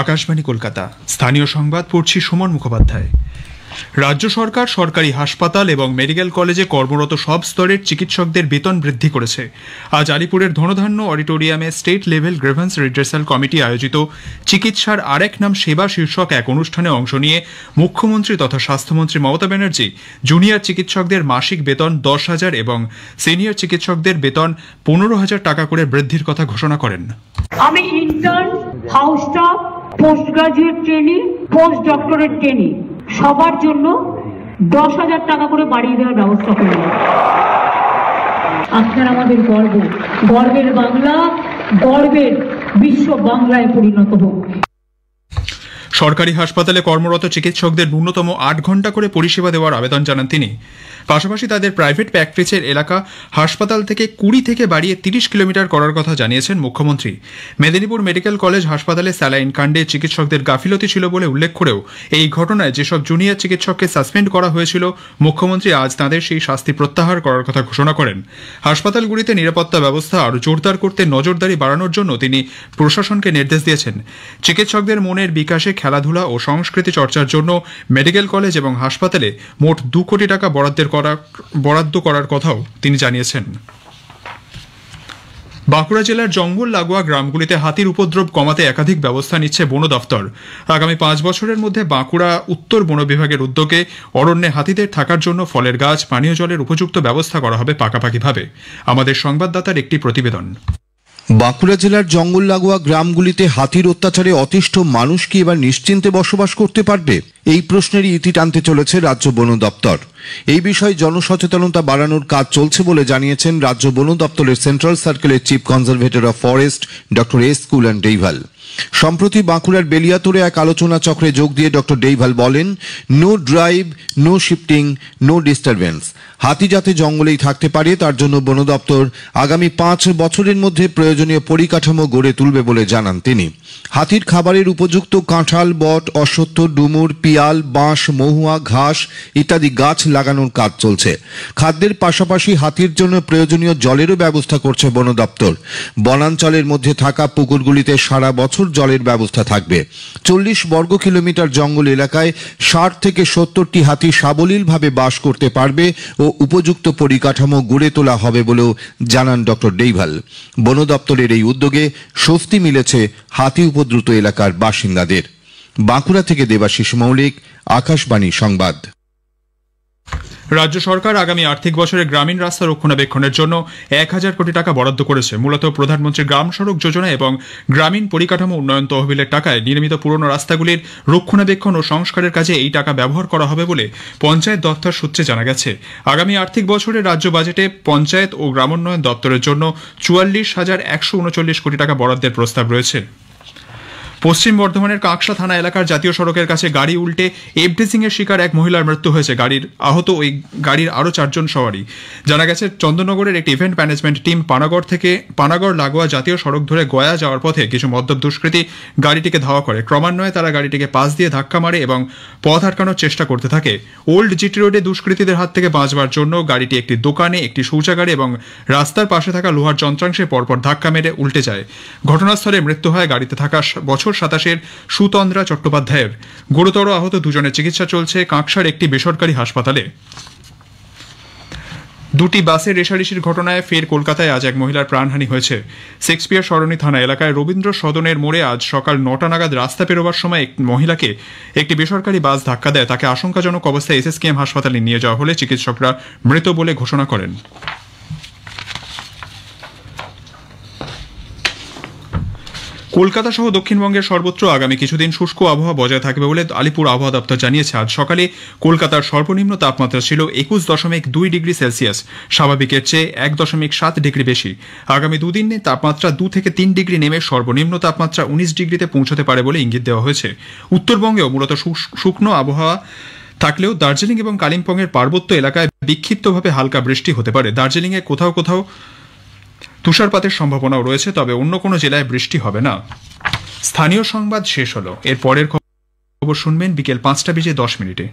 আকাশবাণী কলকাতা। স্থানীয় সংবাদ পড়ছি সুমন মুখোপাধ্যায়। রাজ্য সরকার সরকারি হাসপাতাল এবং মেডিকেল কলেজে কর্মরত সব স্তরের চিকিৎসকদের বেতন বৃদ্ধি করেছে। আজ আলিপুরের ধনধান্য অডিটোরিয়ামে state level grievance redressal committee আয়োজিত চিকিৎসার আরেক নাম সেবা শীর্ষক এক অনুষ্ঠানে অংশ নিয়ে মুখ্যমন্ত্রী তথা স্বাস্থ্যমন্ত্রী মমতা ব্যানার্জি জুনিয়র চিকিৎসকদের মাসিক বেতন 10,000 এবং সিনিয়র চিকিৎসকদের বেতন 15,000 টাকা করে বৃদ্ধির কথা ঘোষণা করেন। আমি intern, house staff, post graduate trainee, post doctorate trainee সবার জন্য 10,000 টাকা করে বাড়িয়ে দেওয়ার ব্যবস্থা করলাম। আপনার আমাদের গর্ব, গর্বের বাংলা, গর্বের বিশ্ব বাংলায় পরিণত হোক। সরকারি হাসপাতালে কর্মরত চিকিৎসকদের ন্যূনতম 8 ঘন্টা করে পরিষেবা দেওয়ার আবেদন জানান তিনি। পাশাপাশি তাদের প্রাইভেট প্র্যাকটিসের এলাকা হাসপাতাল থেকে 20 থেকে বাড়িয়ে 30 কিলোমিটার করার কথা জানিয়েছেন মুখ্যমন্ত্রী। মেদিনীপুর মেডিকেল কলেজ হাসপাতালে স্যালাইন কাণ্ডে চিকিৎসকদের গাফিলতি ছিল বলে উল্লেখ করেও এই ঘটনায় যেসব জুনিয়র চিকিৎসককে সাসপেন্ড করা হয়েছিল মুখ্যমন্ত্রী আজ তাঁদের সেই শাস্তি প্রত্যাহার করার কথা ঘোষণা করেন। হাসপাতালগুলিতে নিরাপত্তা ব্যবস্থা আরও জোরদার করতে নজরদারি বাড়ানোর জন্য তিনি প্রশাসনকে নির্দেশ দিয়েছেন। চিকিৎসকদের মনের বিকাশে খেলাধুলা ও সংস্কৃতি চর্চার জন্য মেডিকেল কলেজ এবং হাসপাতালে মোট 2 কোটি টাকা বরাদ্দ করার কথাও তিনি জানিয়েছেন। বাঁকুড়া জেলার জঙ্গল লাগোয়া গ্রামগুলিতে হাতির উপদ্রব কমাতে একাধিক ব্যবস্থা নিচ্ছে বন দফতর। আগামী 5 বছরের মধ্যে বাঁকুড়া উত্তর বন বিভাগের উদ্যোগে অরণ্যে হাতিদের থাকার জন্য ফলের গাছ, পানীয় জলের উপযুক্ত ব্যবস্থা করা হবে পাকাপাকিভাবে। আমাদের সংবাদদাতার একটি প্রতিবেদন। বাঁকুড়া জেলার জঙ্গল লাগোয়া গ্রামগুলিতে হাতির অত্যাচারে অতিষ্ঠ মানুষ কি এবার নিশ্চিন্তে বসবাস করতে পারবে? এই প্রশ্নেরই ইতি টানতে চলেছে রাজ্য বন দপ্তর। এই বিষয়ে জনসচেতনতা বাড়ানোর কাজ চলছে বলে জানিয়েছেন রাজ্য বন দপ্তরের সেন্ট্রাল সার্কেলের chief conservator of forest doctor S Kulandaivel. সম্প্রতি বাঁকুড়ার বেলিয়াতোড়ে এক আলোচনা চক্রে যোগ দিয়ে ডক্টর ডেইভাল বলেন, no drive, no shifting, no disturbance. হাতি যাতে জঙ্গলেই থাকতে পারে তার জন্য বন দপ্তর আগামী 5 বছরের মধ্যে প্রয়োজনীয় পরিকাঠামো গড়ে তুলবে বলে জানান তিনি। হাতির খাবারের উপযুক্ত কাঁঠাল, বট, অশ্বত্থ, ডুমুর, পিয়াল, বাঁশ, মহুয়া, ঘাস ইত্যাদি গাছ লাগানোর কাজ চলছে। খাদ্যের পাশাপাশি হাতির জন্য প্রয়োজনীয় জলেরও ব্যবস্থা করছে বন দপ্তর। বনাঞ্চলের মধ্যে থাকা পুকুরগুলিতে সারা বছর জলের ব্যবস্থা থাকবে। 40 বর্গ কিলোমিটার জঙ্গল এলাকায় 60 থেকে 70টি হাতি সাবলীলভাবে বাস করতে পারবে ও উপযুক্ত পরিকাঠামো গড়ে তোলা হবে বলেও জানান ডক্টর ডেইভাল। বন দপ্তরের এই উদ্যোগে স্বস্তি মিলেছে হাতি উপদ্রুত এলাকার বাসিন্দাদের। বাঁকুড়া থেকে দেবাশিস মৌলিক, আকাশবাণী সংবাদ। রাজ্য সরকার আগামী আর্থিক বছরে গ্রামীণ রাস্তা রক্ষণাবেক্ষণের জন্য 1,000 কোটি টাকা বরাদ্দ করেছে। মূলত প্রধানমন্ত্রী গ্রাম সড়ক যোজনা এবং গ্রামীণ পরিকাঠামো উন্নয়ন তহবিলের টাকায় নির্মিত পুরনো রাস্তাগুলির রক্ষণাবেক্ষণ ও সংস্কারের কাজে এই টাকা ব্যবহার করা হবে বলে পঞ্চায়েত দপ্তর সূত্রে জানা গেছে। আগামী আর্থিক বছরে রাজ্য বাজেটে পঞ্চায়েত ও গ্রামোন্নয়ন দপ্তরের জন্য 44,139 কোটি টাকা বরাদ্দের প্রস্তাব রয়েছে। পশ্চিম বর্ধমানের কাঁকসা থানা এলাকার জাতীয় সড়কের কাছে গাড়ি উল্টে এফডিসিং এর শিকার এক মহিলার মৃত্যু হয়েছে। আহত ওই গাড়ির আরও 4 জন সওয়ারি। জানা গেছে চন্দননগরের একটি ইভেন্ট ম্যানেজমেন্ট টিম পানাগড় লাগোয়া জাতীয় সড়ক ধরে গয়া যাওয়ার পথে কিছু মদ্যপ দুষ্কৃতী গাড়িটিকে ধাওয়া করে। ক্রমান্বয়ে তারা গাড়িটিকে পাশ দিয়ে ধাক্কা মারে এবং পথ আটকানোর চেষ্টা করতে থাকে। ওল্ড জিটি রোডে দুষ্কৃতীদের হাত থেকে বাঁচবার জন্য গাড়িটি একটি দোকানে, একটি শৌচাগারে এবং রাস্তার পাশে থাকা লোহার যন্ত্রাংশে পরপর ধাক্কা মেরে উল্টে যায়। ঘটনাস্থলে মৃত্যু হয় গাড়িতে থাকা বছর 27 সুতন্দ্রা চট্টোপাধ্যায়ের। গুরুতর আহত 2 জনের চিকিৎসা চলছে কাঁকসার একটি বেসরকারি হাসপাতালে। 2টি বাসের রেষারেষির ঘটনায় ফের কলকাতায় আজ এক মহিলার প্রাণহানি হয়েছে। শেক্সপিয়ার সরণি থানা এলাকায় রবীন্দ্র সদনের মোড়ে আজ সকাল 9টা নাগাদ রাস্তা পেরোবার সময় এক মহিলাকে একটি বেসরকারি বাস ধাক্কা দেয়। তাকে আশঙ্কাজনক অবস্থায় এসএসকেএম হাসপাতালে নিয়ে যাওয়া হলে চিকিৎসকরা মৃত বলে ঘোষণা করেন। কলকাতা সহ দক্ষিণবঙ্গের সর্বত্র আগামী কিছুদিন শুষ্ক আবহাওয়া বজায় থাকবে বলে আলিপুর আবহাওয়া দপ্তর জানিয়েছে। আজ সকালে কলকাতার সর্বনিম্ন তাপমাত্রা ছিল 21.2 ডিগ্রি সেলসিয়াস, স্বাভাবিকের চেয়ে 1.7 ডিগ্রি বেশি। আগামী 2 দিনে তাপমাত্রা 2 থেকে 3 ডিগ্রি নেমে সর্বনিম্ন তাপমাত্রা 19 ডিগ্রিতে পৌঁছতে পারে বলে ইঙ্গিত দেওয়া হয়েছে। উত্তরবঙ্গেও মূলত শুকনো আবহাওয়া থাকলেও দার্জিলিং এবং কালিম্পংয়ের পার্বত্য এলাকায় বিক্ষিপ্তভাবে হালকা বৃষ্টি হতে পারে। দার্জিলিংয়ে কোথাও কোথাও তুষারপাতের সম্ভাবনাও রয়েছে, তবে অন্য কোনো জেলায় বৃষ্টি হবে না। স্থানীয় সংবাদ শেষ হলো। এর পরের খবর শুনবেন বিকেল 5টা বেজে 10 মিনিটে।